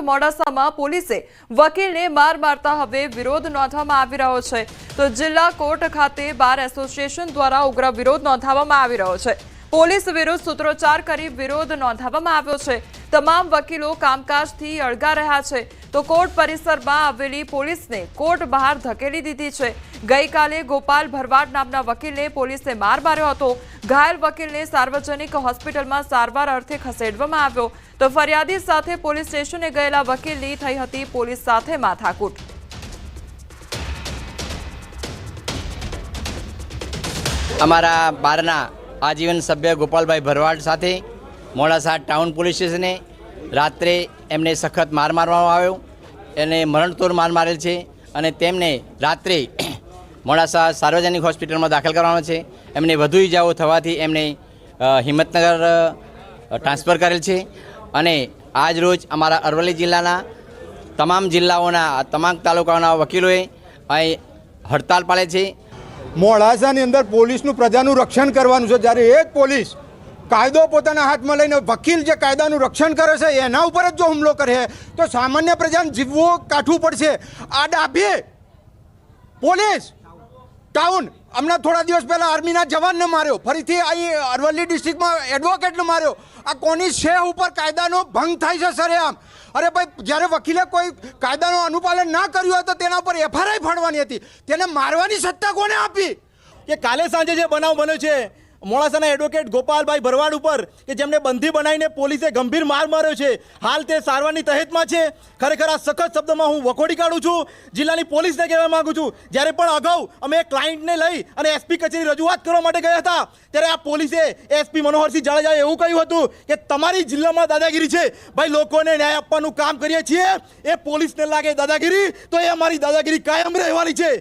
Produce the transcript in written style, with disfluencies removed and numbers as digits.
મોડાસામાં પોલીસે વકીલને માર મારતા હવે વિરોધ નોંધવામાં આવી રહ્યો છે। તો જિલ્લા કોર્ટ ખાતે બાર એસોસિએશન દ્વારા ઉગ્ર વિરોધ નોંધાવવામાં આવી રહ્યો છે। પોલીસ વિરુદ્ધ સૂત્રોચ્ચાર કરી વિરોધ નોંધાવવામાં આવ્યો છે। તમામ વકીલો કામકાજથી અળગા રહ્યા છે। તો કોર્ટ પરિસરમાં આવેલી પોલીસને કોર્ટ બહાર ધકેલી દીધી છે। ગઈકાલે ગોપાલ ભરવાડ નામના વકીલને પોલીસે માર માર્યો હતો। ઘાયલ વકીલને સાર્વજનિક હોસ્પિટલમાં સારવાર અર્થે ખસેડવામાં આવ્યો। તો ફરિયાદી સાથે પોલીસ સ્ટેશને ગયેલા વકીલની થઈ હતી પોલીસ સાથે માથાકૂટ। અમારા બારના આજીવન સભ્ય ગોપાલભાઈ ભરવાડ સાથે મોડાસા ટાઉન પોલીસ સ્ટેશને રાત્રે એમને સખત માર મારવામાં આવ્યો। એને મરણતોડ માર મારેલ છે અને તેમને રાત્રે મોડાસા સાર્વજનિક હોસ્પિટલમાં દાખલ કરવામાં છે। એમને વધુ ઇજાઓ થવાથી એમને હિંમતનગર ટ્રાન્સફર કરેલ છે અને આજ રોજ અમારા અરવલ્લી જિલ્લાના તમામ જિલ્લાઓના તમામ તાલુકાઓના વકીલોએ અહીં હડતાલ પાડે છે। મોડાસાની અંદર પોલીસનું પ્રજાનું રક્ષણ કરવાનું છે, જ્યારે એ જ પોલીસ કાયદો પોતાના હાથમાં લઈને વકીલ જે કાયદાનું રક્ષણ કરે છે એના ઉપર જ જો હુમલો કરે તો સામાન્ય પ્રજાને જીવવું કાઠવું પડશે। આ ડાભી પોલીસ ટાઉન હમણાં થોડા દિવસ પહેલાં આર્મીના જવાનને માર્યો, ફરીથી અહીં અરવલ્લી ડિસ્ટ્રિક્ટમાં એડવોકેટને માર્યો। આ કોની શેહ ઉપર કાયદાનો ભંગ થાય છે સરેઆમ। અરે ભાઈ, જ્યારે વકીલે કોઈ કાયદાનું અનુપાલન ના કર્યું હોય તો તેના ઉપર એફઆઈઆર ફાડવાની હતી, તેને મારવાની સત્તા કોને આપી? કે કાલે સાંજે જે બનાવ બન્યો છે મોડાસાના એડવોકેટ ગોપાલભાઈ ભરવાડ ઉપર કે જેમને બંધી બનાવીને પોલીસે ગંભીર માર માર્યો છે, હાલ તે સારવારની તહેતમાં છે। ખરેખર આ સખત શબ્દમાં હું વખોડી કાઢું છું। જિલ્લાની પોલીસને કહેવા માંગુ છું, જ્યારે પણ અગાઉ અમે ક્લાયન્ટને લઈ અને એસપી કચેરી રજૂઆત કરવા માટે ગયા હતા ત્યારે આ પોલીસે એસપી મનોહરસિંહ જાડેજાએ એવું કહ્યું હતું કે તમારી જિલ્લામાં દાદાગીરી છે। ભાઈ, લોકોને ન્યાય આપવાનું કામ કરીએ છીએ, એ પોલીસને લાગે દાદાગીરી તો એ અમારી દાદાગીરી કાયમ રહેવાની છે।